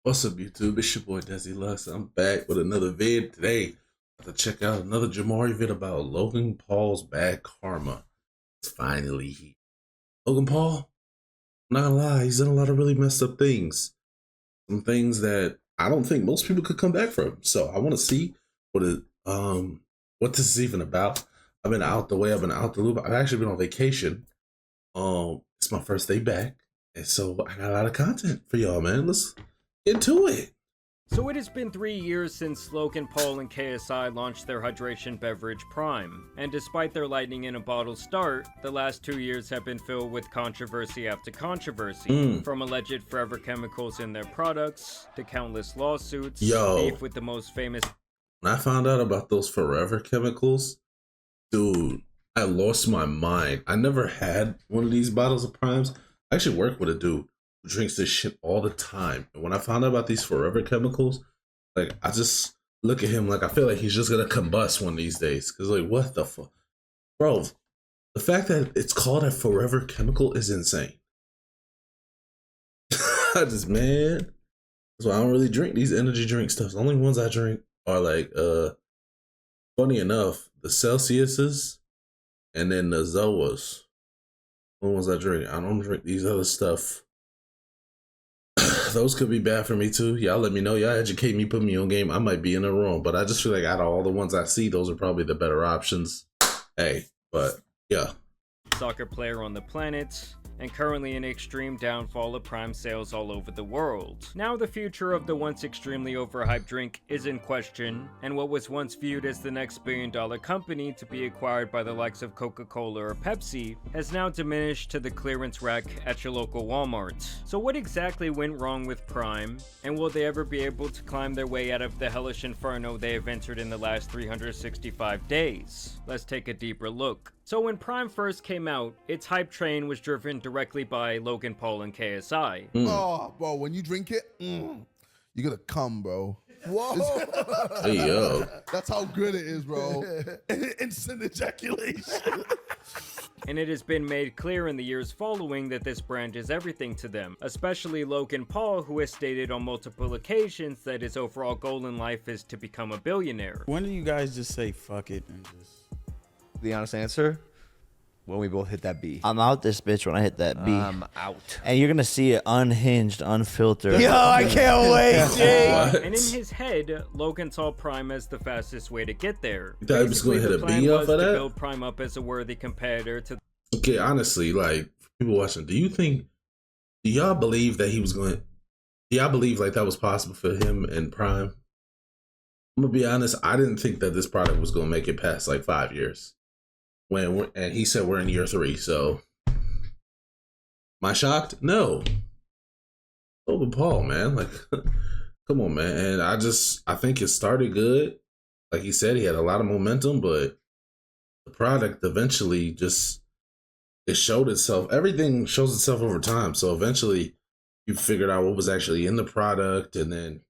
What's up, YouTube? It's your boy Desi Lux. I'm back with another vid today. To check out another Jamari vid about Logan Paul's bad karma. It's finally here. Logan Paul, I'm not gonna lie, he's done a lot of really messed up things. Some things that I don't think most people could come back from. So I want to see what this is even about. I've been out the way. I've been out the loop. I've actually been on vacation. It's my first day back, and so I got a lot of content for y'all, man. Let's get into it. So it has been 3 years since Logan Paul and KSI launched their hydration beverage Prime, and despite their lightning in a bottle start, the last 2 years have been filled with controversy after controversy, from alleged forever chemicals in their products, to countless lawsuits, beef with the most famous. When I found out about those forever chemicals, dude, I lost my mind. I never had one of these bottles of Primes. I actually work with a dude who drinks this shit all the time. And when I found out about these forever chemicals, like, I just look at him like I feel like he's just gonna combust one of these days. Cause like, what the fuck? Bro, the fact that it's called a forever chemical is insane. I just, man. So I don't really drink these energy drink stuff. The only ones I drink are like, funny enough, the Celsiuses and then the Zoas. The ones I drink. I don't drink these other stuff. Those could be bad for me too. Y'all let me know. Y'all educate me, put me on game. I might be in the wrong, but I just feel like out of all the ones I see, those are probably the better options. Hey, but yeah. Soccer player on the planet, and currently an extreme downfall of Prime sales all over the world. Now the future of the once extremely overhyped drink is in question, and what was once viewed as the next billion-dollar company to be acquired by the likes of Coca-Cola or Pepsi has now diminished to the clearance rack at your local Walmart. So what exactly went wrong with Prime, and will they ever be able to climb their way out of the hellish inferno they have entered in the last 365 days? Let's take a deeper look. So when Prime first came out, its hype train was driven directly by Logan Paul and KSI. Oh, bro, when you drink it, you're gonna come, bro. Whoa! Hey, yo. That's how good it is, bro. Instant ejaculation. And it has been made clear in the years following that this brand is everything to them, especially Logan Paul, who has stated on multiple occasions that his overall goal in life is to become a billionaire. When do you guys just say fuck it and just... The honest answer, when we both hit that B. I'm out this bitch when I hit that B. I'm out. And you're gonna see it unhinged, unfiltered. Yo, I can't wait, Jay. What? And in his head, Logan saw Prime as the fastest way to get there. You thought he was gonna Basically, hit the a plan B off was of to that? build Prime up as a worthy competitor to. Okay, honestly, like, for people watching, do y'all believe that he was going? Do y'all believe like that was possible for him and Prime? I'm gonna be honest. I didn't think that this product was gonna make it past like 5 years. And he said we're in year 3. So, am I shocked? No. Logan Paul, man, like, come on, man. And I think it started good. Like he said, he had a lot of momentum, but the product eventually just it showed itself. Everything shows itself over time. So eventually, you figured out what was actually in the product, and then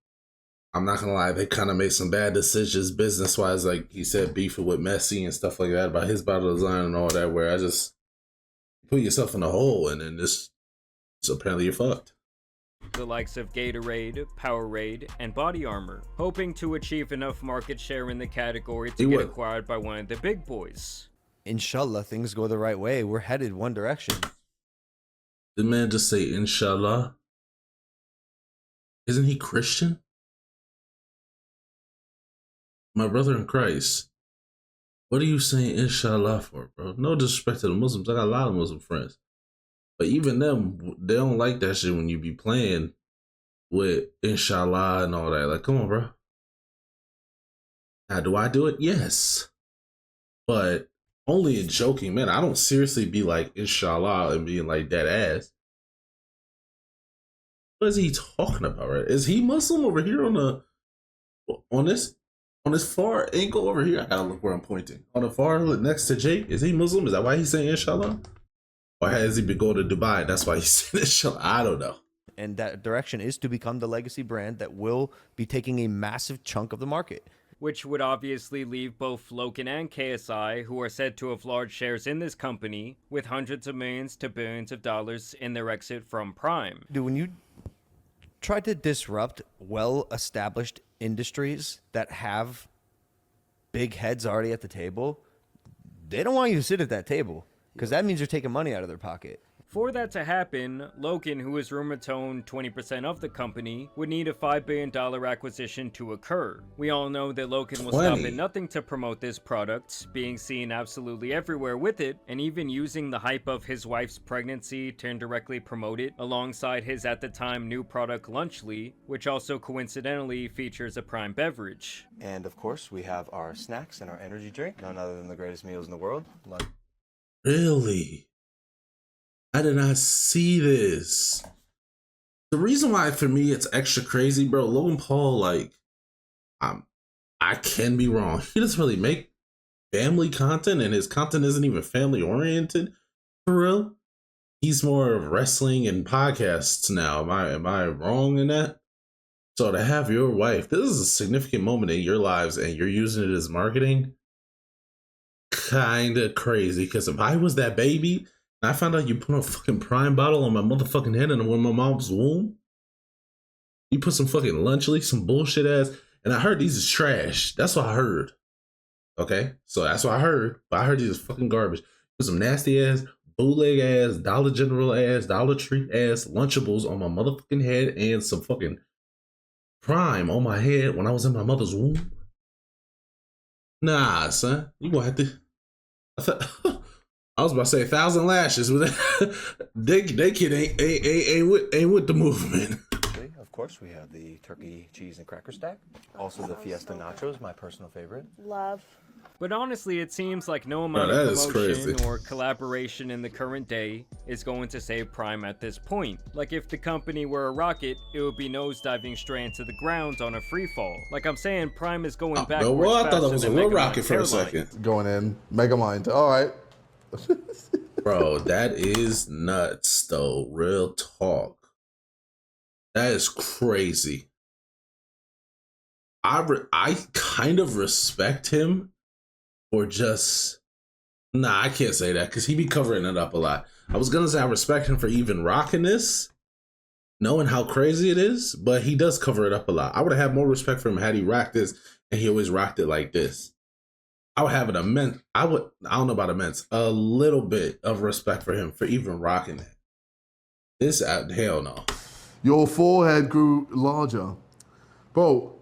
I'm not gonna lie, they kind of made some bad decisions business wise, like he said, beefing with Messi and stuff like that about his bottle design and all that. Where I just put yourself in a hole, and then so apparently you're fucked. The likes of Gatorade, Powerade, and Body Armor, hoping to achieve enough market share in the category to get acquired by one of the big boys. Inshallah, things go the right way. We're headed one direction. Did man just say inshallah? Isn't he Christian? My brother in Christ, what are you saying inshallah for, bro? No disrespect to the Muslims. I got a lot of Muslim friends. But even them, they don't like that shit when you be playing with inshallah and all that. Like, come on, bro. Now, do I do it? Yes. But only in joking, man. I don't seriously be like inshallah and being like dead ass. What is he talking about, right? Is he Muslim over here on this far angle over here? I gotta look where I'm pointing. On the far next to Jake, is he Muslim? Is that why he's saying inshallah? Or has he been going to Dubai? That's why he's saying inshallah. I don't know. And that direction is to become the legacy brand that will be taking a massive chunk of the market. Which would obviously leave both Logan and KSI, who are said to have large shares in this company, with hundreds of millions to billions of dollars in their exit from Prime. Dude, when you try to disrupt well-established industries that have big heads already at the table, they don't want you to sit at that table because that means you're taking money out of their pocket. For that to happen, Logan, who is rumored to own 20% of the company, would need a $5 billion acquisition to occur. We all know that Logan will stop at nothing to promote this product, being seen absolutely everywhere with it, and even using the hype of his wife's pregnancy to indirectly promote it, alongside his at the time new product Lunchly, which also coincidentally features a Prime beverage. And of course, we have our snacks and our energy drink, none other than the greatest meals in the world. Really? I did not see this. The reason why for me it's extra crazy, bro, Logan Paul, like, I can be wrong. He doesn't really make family content, and his content isn't even family oriented for real. He's more of wrestling and podcasts now. Am I wrong in that? So to have your wife, this is a significant moment in your lives, and you're using it as marketing. Kind of crazy, because if I was that baby, and I found out you put a fucking Prime bottle on my motherfucking head and when my mom's womb, you put some fucking Lunchly, some bullshit ass, and I heard these is trash. That's what I heard. Okay, so that's what I heard. But I heard these is fucking garbage. Put some nasty ass, bootleg ass, Dollar General ass, Dollar Tree ass Lunchables on my motherfucking head and some fucking Prime on my head when I was in my mother's womb. Nah, son, you gonna have to. I was about to say 1,000 lashes, but they kid ain't with the movement. Of course, we have the turkey, cheese, and cracker stack. Also the Fiesta Nachos, my personal favorite. Love. But honestly, it seems like no amount of promotion or collaboration in the current day is going to save Prime at this point. Like, if the company were a rocket, it would be nosediving straight into the ground on a free fall. Like I'm saying, Prime is going backwards. Well, I thought it was a real rocket for a hairline. second. Going in, Megamind. All right. Bro, that is nuts, though. Real talk. That is crazy. I kind of respect him for just... Nah, I can't say that because he be covering it up a lot. I was going to say I respect him for even rocking this, knowing how crazy it is, but he does cover it up a lot. I would have had more respect for him had he rocked this and he always rocked it like this. I would have an immense, I don't know about immense, a little bit of respect for him for even rocking it. This, hell no. Your forehead grew larger. Bro,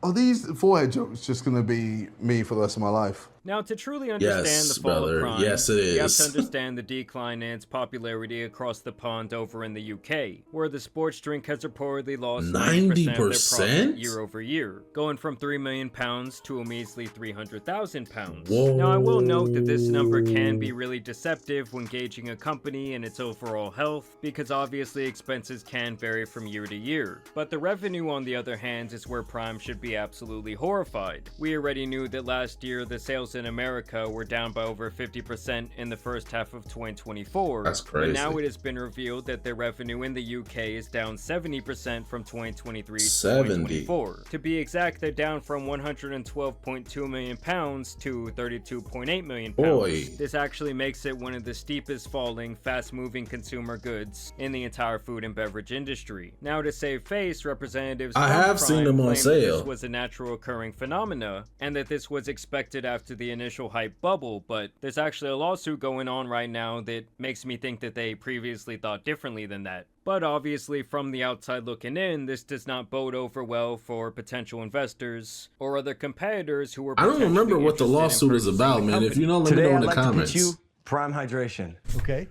are these forehead jokes just going to be me for the rest of my life? Now, to truly understand the fall of Prime, yes, it is. you have to understand the decline in its popularity across the pond over in the UK, where the sports drink has reportedly lost 90% of their profit year over year, going from £3 million to a measly £300,000. Now, I will note that this number can be really deceptive when gauging a company and its overall health, because obviously expenses can vary from year to year. But the revenue, on the other hand, is where Prime should be absolutely horrified. We already knew that last year the sales in America were down by over 50% in the first half of 2024. That's crazy. But now it has been revealed that their revenue in the UK is down 70% from 2023 to 2024. To be exact, they're down from £112.2 million to £32.8 million. Boy. This actually makes it one of the steepest falling, fast-moving consumer goods in the entire food and beverage industry. Now, to save face, representatives I have seen them on sale. This was a natural occurring phenomena, and that this was expected after the initial hype bubble, but there's actually a lawsuit going on right now that makes me think that they previously thought differently than that. But obviously, from the outside looking in, this does not bode over well for potential investors or other competitors who were. I don't remember what the lawsuit is about, man. If you know, let me know in the comments. Today, I'd like to pitch you Prime Hydration. Okay.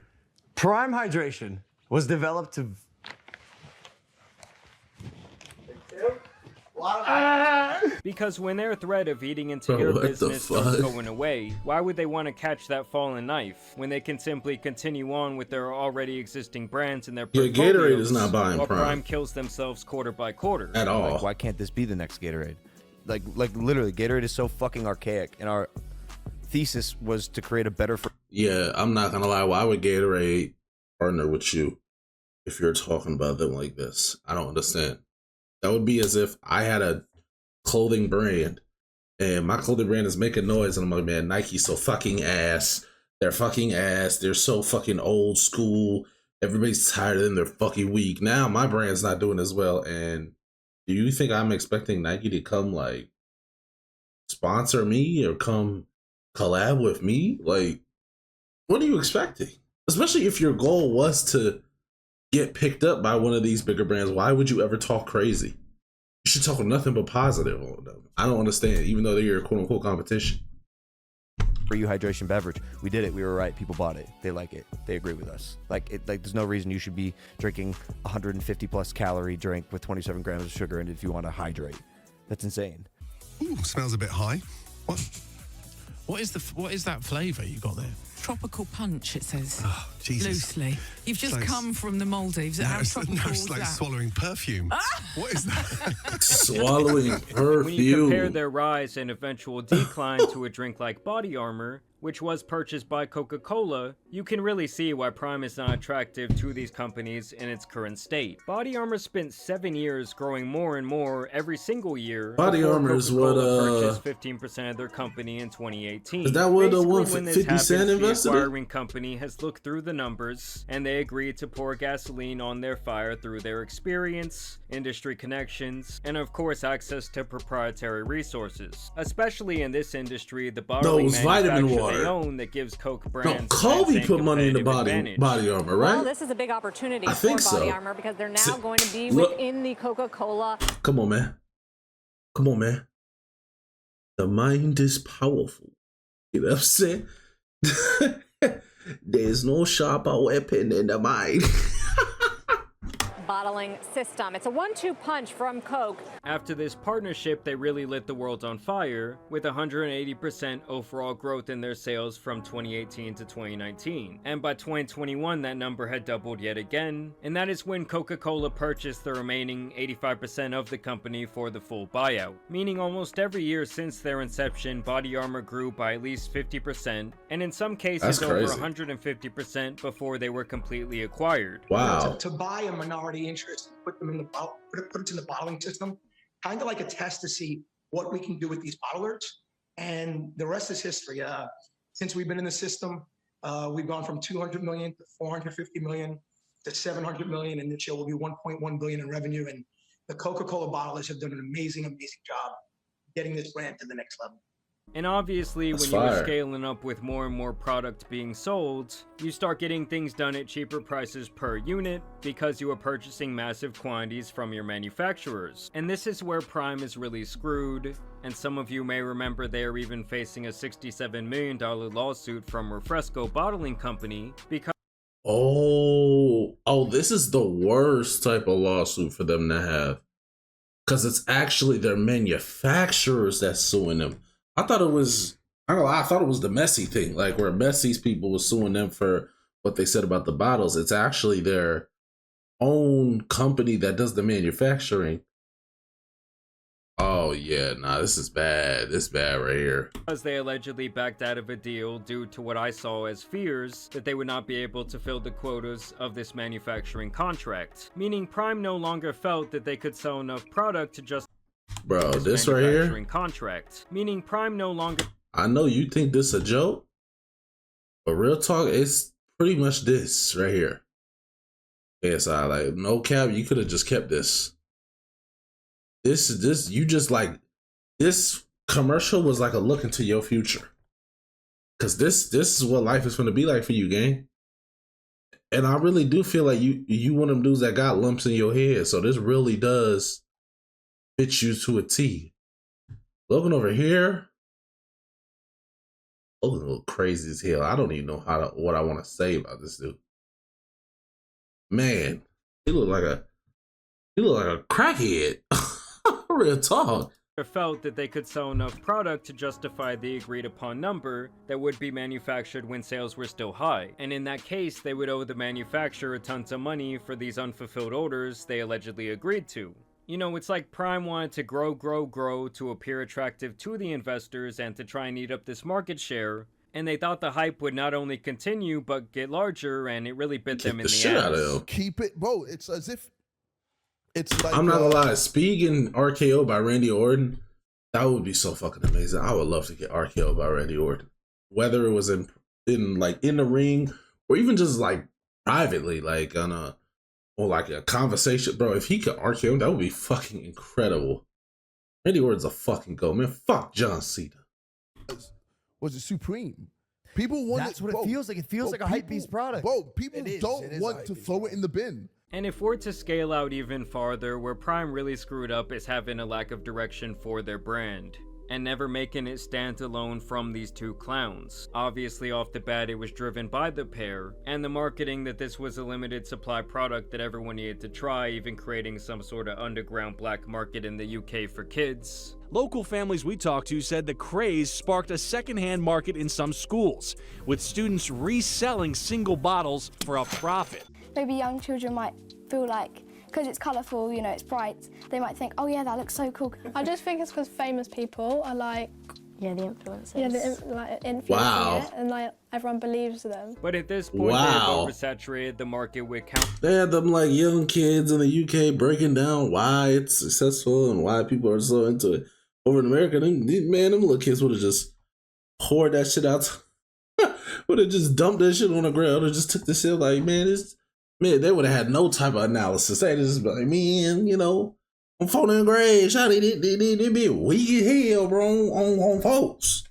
Prime Hydration was developed to... Because when their threat of eating into your business starts going away, why would they want to catch that fallen knife when they can simply continue on with their already existing brands and their portfolios? Yeah, Gatorade is not buying while Prime. Prime kills themselves quarter by quarter. At all. Like, why can't this be the next Gatorade? Like literally, Gatorade is so fucking archaic, and our thesis was to create a better. Yeah, I'm not gonna lie. Why would Gatorade partner with you if you're talking about them like this? I don't understand. That would be as if I had a clothing brand and my clothing brand is making noise and I'm like, man, Nike's so fucking ass. They're fucking ass. They're so fucking old school. everybody's tired of them. They're fucking weak. Now my brand's not doing as well. And do you think I'm expecting Nike to come like sponsor me or come collab with me? Like, what are you expecting? Especially if your goal was to get picked up by one of these bigger brands. Why would you ever talk crazy? You should talk nothing but positive on them. I don't understand, even though they're your quote unquote competition. For you, hydration beverage, we did it. We were right. People bought it. They like it. They agree with us. Like there's no reason you should be drinking 150 plus calorie drink with 27 grams of sugar in it if you want to hydrate. That's insane. Ooh, smells a bit high. What is that flavour you got there? Tropical punch, it says. Oh, Jesus. Loosely. You've just come from the Maldives. It's like swallowing perfume. What is that? Swallowing perfume. When you compare their rise and eventual decline to a drink like Body Armor, which was purchased by Coca-Cola, you can really see why Prime is not attractive to these companies in its current state. Body Armor spent 7 years growing more and more every single year. Body Armor is what purchased 15% of their company in 2018. Is that what the one when 50 Cent invested in? The acquiring company has looked through the numbers, and they agreed to pour gasoline on their fire through their experience, industry connections, and of course access to proprietary resources. Especially in this industry, the bottling manufacturer they own that gives Coke brands. No, Kobe put money in the body Armor, right? Well, this is a big opportunity for Body Armor because they're now going to be within the Coca-Cola. Come on, man. Come on, man. The mind is powerful. You know what I'm saying? There's no sharper weapon in the mind. Bottling system. It's a 1-2 punch from Coke. After this partnership, they really lit the world on fire with 180% overall growth in their sales from 2018 to 2019. And by 2021, that number had doubled yet again. And that is when Coca-Cola purchased the remaining 85% of the company for the full buyout. Meaning almost every year since their inception, Body Armor grew by at least 50%, and in some cases over 150% before they were completely acquired. Wow. To buy a minority interest, put them in the put it in the bottling system, kind of like a test to see what we can do with these bottlers, and the rest is history. Since we've been in the system, we've gone from 200 million to 450 million to 700 million, and this year will be 1.1 billion in revenue. And the Coca-Cola bottlers have done an amazing job getting this brand to the next level. And obviously, when you were scaling up with more and more product being sold, you start getting things done at cheaper prices per unit because you are purchasing massive quantities from your manufacturers. And this is where Prime is really screwed, and some of you may remember they are even facing a $67 million lawsuit from Refresco Bottling Company because this is the worst type of lawsuit for them to have, because it's actually their manufacturers that's suing them. I thought it was the Messi thing, like where Messi's people was suing them for what they said about the bottles. It's actually their own company that does the manufacturing. Oh yeah, nah, this is bad. This is bad right here. Because they allegedly backed out of a deal due to what I saw as fears that they would not be able to fill the quotas of this manufacturing contract. Meaning Prime no longer felt that they could sell enough product to just this right here. Contract, meaning Prime no longer. I know you think this a joke, but real talk, it's pretty much this right here. KSI, like no cap, you could have just kept this. You just like this commercial was like a look into your future, because this is what life is going to be like for you, gang. And I really do feel like you one of them dudes that got lumps in your head, so this really does fit you to a T. Logan over here, Logan look crazy as hell. I don't even know what I want to say about this dude. Man, he look like a crackhead. Real talk. Felt that they could sell enough product to justify the agreed upon number that would be manufactured when sales were still high. And in that case, they would owe the manufacturer tons of money for these unfulfilled orders they allegedly agreed to. You know, it's like Prime wanted to grow to appear attractive to the investors and to try and eat up this market share. And they thought the hype would not only continue, but get larger, and it really bit them in the ass. Keep it, bro. It's as if it's like... I'm not gonna lie, Speed and RKO by Randy Orton, that would be so fucking amazing. I would love to get RKO by Randy Orton. Whether it was in the ring, or even just like privately, like on a or like a conversation, bro. If he could argue him, that would be fucking incredible. Randy Orton's a fucking goat, man. Fuck John Cena. Was it Supreme? People want That's what it feels like. It feels like a hype beast product. Bro, people don't want to throw it in the bin. And if we're to scale out even farther, where Prime really screwed up is having a lack of direction for their brand, and never making it stand alone from these two clowns. Obviously off the bat it was driven by the pair, and the marketing that this was a limited supply product that everyone needed to try, even creating some sort of underground black market in the UK for kids. Local families we talked to said the craze sparked a secondhand market in some schools, with students reselling single bottles for a profit. Maybe young children might feel like, because it's colourful, you know, it's bright, they might think, oh yeah, that looks so cool. I just think it's because famous people are like... Yeah, the influencers. Yeah, like influencing it, and like everyone believes them. But at this point, they've oversaturated the market with They had them like young kids in the UK breaking down why it's successful and why people are so into it. Over in America, them little kids would have just poured that shit out. Would have just dumped that shit on the ground or just took the shit like, man, they would have had no type of analysis. They just be like, man, you know, I'm 14 grade, shawty, they be weak as hell, bro, on folks.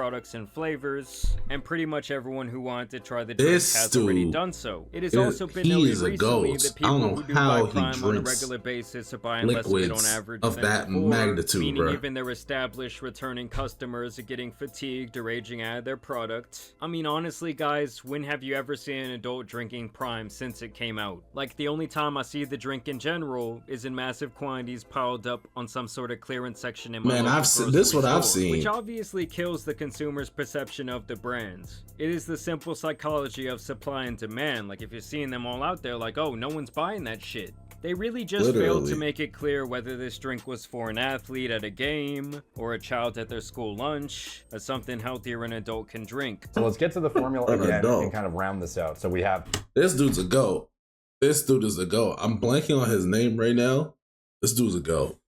products and flavors, and pretty much everyone who wanted to try the drink has already done so. It has also been noted recently that people who do buy Prime on a regular basis are buying less of it on average of than that before, magnitude, meaning bro. even their established returning customers are getting fatigued or aging out of their product. I mean, honestly, guys, when have you ever seen an adult drinking Prime since it came out? Like, the only time I see the drink in general is in massive quantities piled up on some sort of clearance section in my Man, local I've seen this. What I've store, seen, which obviously kills the consumer's perception of the brands. It is the simple psychology of supply and demand. Like, if you're seeing them all out there, like, oh, no one's buying that shit. They really just failed to make it clear whether this drink was for an athlete at a game, or a child at their school lunch, or something healthier an adult can drink. So let's get to the formula again and kind of round this out. So we have... This dude's a GOAT. This dude is a GOAT. I'm blanking on his name right now. This dude's a GOAT.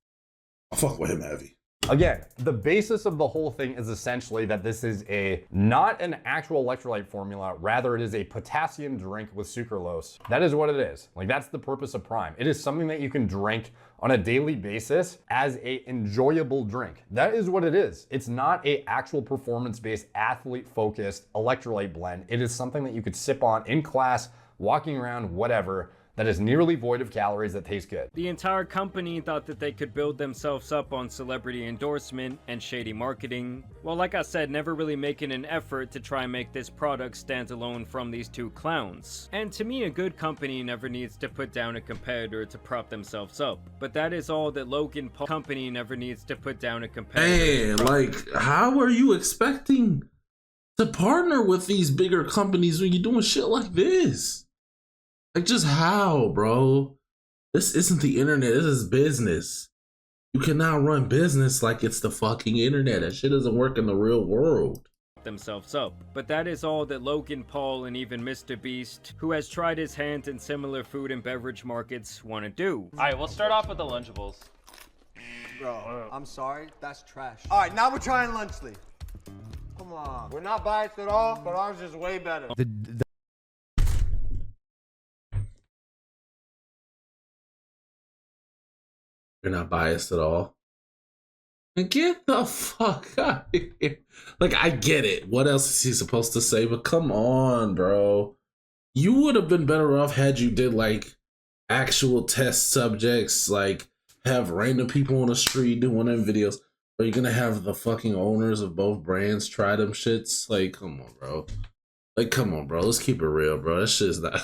I fuck with him heavy. Again, the basis of the whole thing is essentially that this is not an actual electrolyte formula, rather it is a potassium drink with sucralose. That is what it is. Like, that's the purpose of Prime. It is something that you can drink on a daily basis as a enjoyable drink. That is what it is. It's not a actual performance-based, athlete-focused electrolyte blend. It is something that you could sip on in class, walking around, whatever, that is nearly void of calories that taste good. The entire company thought that they could build themselves up on celebrity endorsement and shady marketing, while, like I said, never really making an effort to try and make this product stand alone from these two clowns. And to me, a good company never needs to put down a competitor to prop themselves up. But that is all that Logan Paul company never needs to put down a competitor. Hey, like, how are you expecting to partner with these bigger companies when you're doing shit like this? Like, just how, bro? This isn't the internet. This is business. You cannot run business like it's the fucking internet. That shit doesn't work in the real world. Themselves up. But that is all that Logan Paul and even Mr. Beast, who has tried his hand in similar food and beverage markets, want to do. Alright, we'll start off with the Lunchables. Bro, I'm sorry, that's trash. Alright, now we're trying Lunchly. Come on. We're not biased at all, but ours is way better. You're not biased at all. And get the fuck out of here. Like, I get it. What else is he supposed to say? But come on, bro. You would have been better off had you did, like, actual test subjects, like, have random people on the street doing them videos. Are you gonna have the fucking owners of both brands try them shits? Like, come on, bro. Like, come on, bro. Let's keep it real, bro. That shit's not...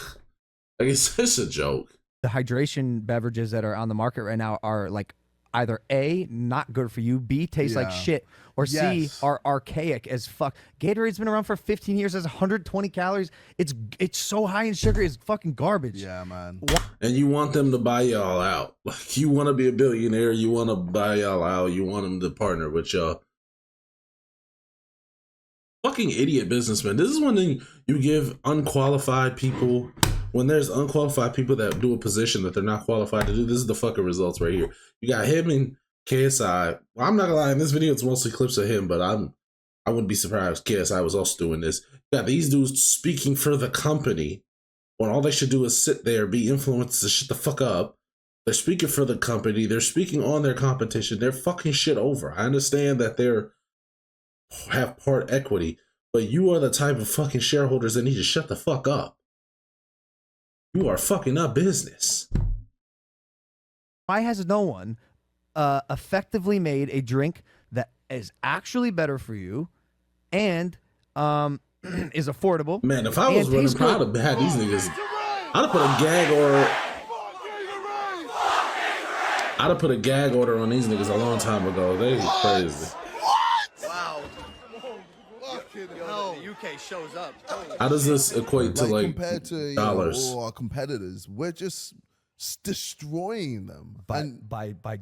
Like, it's just a joke. The hydration beverages that are on the market right now are like either A, not good for you, B, taste like shit, or C, are archaic as fuck. Gatorade's been around for 15 years, has 120 calories. It's so high in sugar, it's fucking garbage. Yeah, man. And you want them to buy y'all out. Like, you want to be a billionaire, you want to buy y'all out, you want them to partner with y'all. Fucking idiot businessman. This is when you give unqualified people... When there's unqualified people that do a position that they're not qualified to do, this is the fucking results right here. You got him and KSI. Well, I'm not gonna lie, in this video it's mostly clips of him, but I wouldn't be surprised if KSI was also doing this. You got these dudes speaking for the company when all they should do is sit there, be influenced to shut the fuck up. They're speaking for the company. They're speaking on their competition. They're fucking shit over. I understand that they're have part equity, but you are the type of fucking shareholders that need to shut the fuck up. You are fucking up business. Why has no one effectively made a drink that is actually better for you and is affordable? Man, if I was running Prime, I'd have had these niggas. I'd have put a gag order. I'd have put a gag order on these niggas a long time ago. They crazy. Wow. The UK shows up. How does this equate to like compared to dollars? all our competitors? We're just destroying them by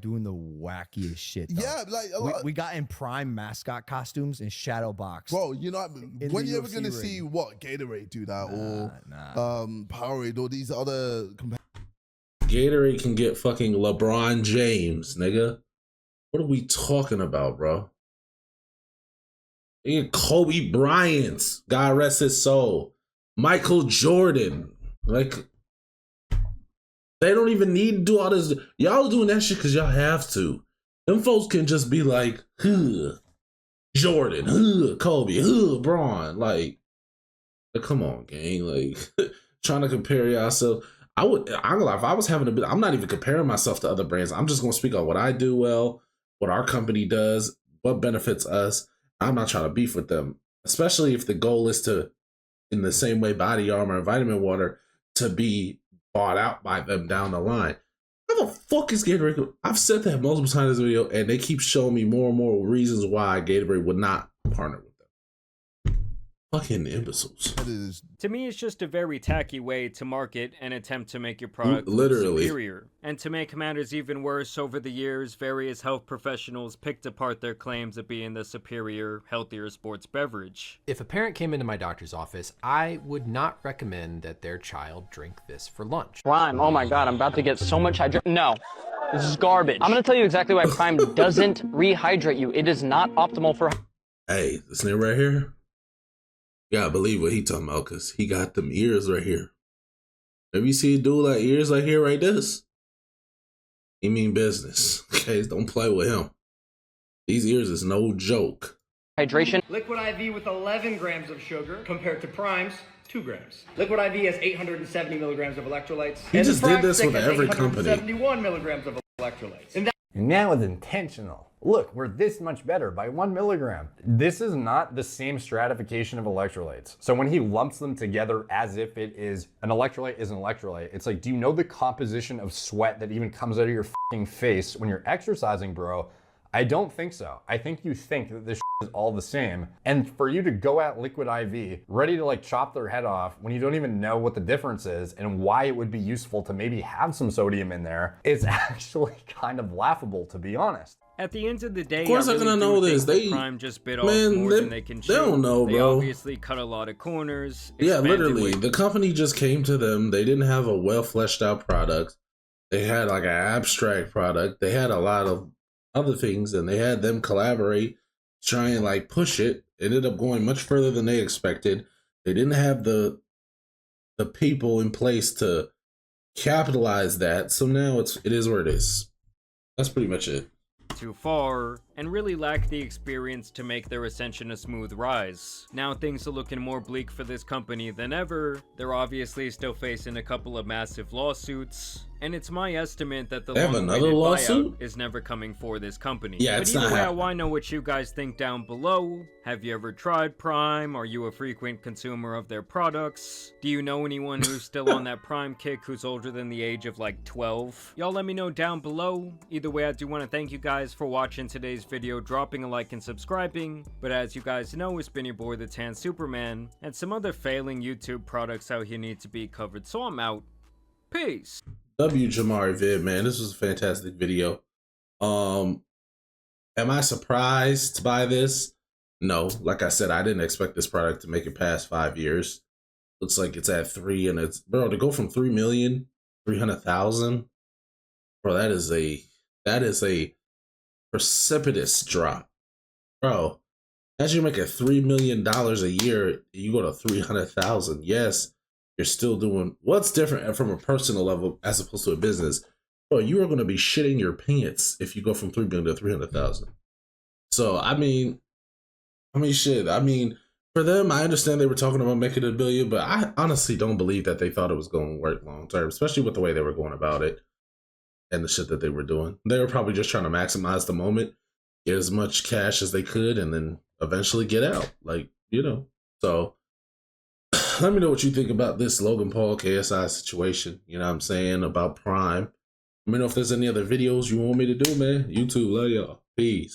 doing the wackiest shit. Though. Yeah, like we got in Prime mascot costumes and shadow box. Bro, you know when you ever gonna see what Gatorade do that or Powerade or these other Gatorade can get fucking LeBron James, nigga. What are we talking about, bro? They get Kobe Bryant, God rest his soul. Michael Jordan, like. They don't even need to do all this. Y'all doing that shit because y'all have to. Them folks can just be like, Jordan, Kobe, Braun. Like, come on, gang. Like, trying to compare yourself. I'm gonna lie, if I was having a bit, I'm not even comparing myself to other brands. I'm just gonna speak on what I do well, what our company does, what benefits us. I'm not trying to beef with them, especially if the goal is to, in the same way Body Armor and Vitamin Water, to be bought out by them down the line. How the fuck is Gatorade? I've said that multiple times in this video, and they keep showing me more and more reasons why Gatorade would not partner with them. Fucking imbeciles. To me, it's just a very tacky way to market and attempt to make your product literally superior. And to make matters even worse, over the years, various health professionals picked apart their claims of being the superior, healthier sports beverage. If a parent came into my doctor's office, I would not recommend that their child drink this for lunch. Prime, oh my god, I'm about to get so much hydration. No, this is garbage. I'm gonna tell you exactly why Prime doesn't rehydrate you. It is not optimal for... Hey, this nigga right here, you gotta believe what he talking about, because he got them ears right here. If you see a dude like ears like here, right this, he mean business. Okay, don't play with him. These ears is no joke. Hydration. Liquid IV with 11 grams of sugar compared to Prime's 2 grams. Liquid IV has 870 milligrams of electrolytes. He just did this with every company. 71 milligrams of electrolytes. And now it's intentional. Look, we're this much better by 1 milligram. This is not the same stratification of electrolytes. So when he lumps them together as if it is an electrolyte is an electrolyte, it's like, do you know the composition of sweat that even comes out of your fucking face when you're exercising, bro? I don't think so. I think you think that this is all the same. And for you to go at Liquid IV, ready to like chop their head off when you don't even know what the difference is and why it would be useful to maybe have some sodium in there, is actually kind of laughable, to be honest. At the end of the day, of course, they're gonna know this. They Prime just bit off more than they can chew. They don't know, bro. They obviously cut a lot of corners. Yeah, literally, the company just came to them. They didn't have a well fleshed out product. They had like an abstract product. They had a lot of other things, and they had them collaborate, try and like push it. It ended up going much further than they expected. They didn't have the people in place to capitalize that. So now it is where it is. That's pretty much it. Too far, and really lack the experience to make their ascension a smooth rise. Now things are looking more bleak for this company than ever. They're obviously still facing a couple of massive lawsuits, and it's my estimate that the long-awaited buyout is never coming for this company. Yeah, but either way, I want to know what you guys think down below. Have you ever tried Prime? Are you a frequent consumer of their products? Do you know anyone who's still on that Prime kick who's older than the age of like 12? Y'all let me know down below. Either way, I do want to thank you guys for watching today's video, dropping a like and subscribing. But as you guys know, it's been your boy the Tan Superman, and some other failing YouTube products out here need to be covered. So I'm out. Peace. W Jamari Vid, man, this was a fantastic video. Am I surprised by this? No, like I said, I didn't expect this product to make it past 5 years. Looks like it's at 3, and it's, bro, to go from 3,300,000, bro, that is a precipitous drop, bro. As you're making $3 million a year, you go to 300,000. Yes, you're still doing what's different from a personal level as opposed to a business. Bro, you are going to be shitting your pants if you go from 3 million to 300,000. So I mean, shit. I mean, for them, I understand they were talking about making it $1 billion, but I honestly don't believe that they thought it was going to work long term, especially with the way they were going about it and the shit that they were doing. They were probably just trying to maximize the moment, get as much cash as they could, and then eventually get out. Like, you know. So let me know what you think about this Logan Paul KSI situation. You know what I'm saying? About Prime. Let me know if there's any other videos you want me to do, man. YouTube, love y'all. Peace.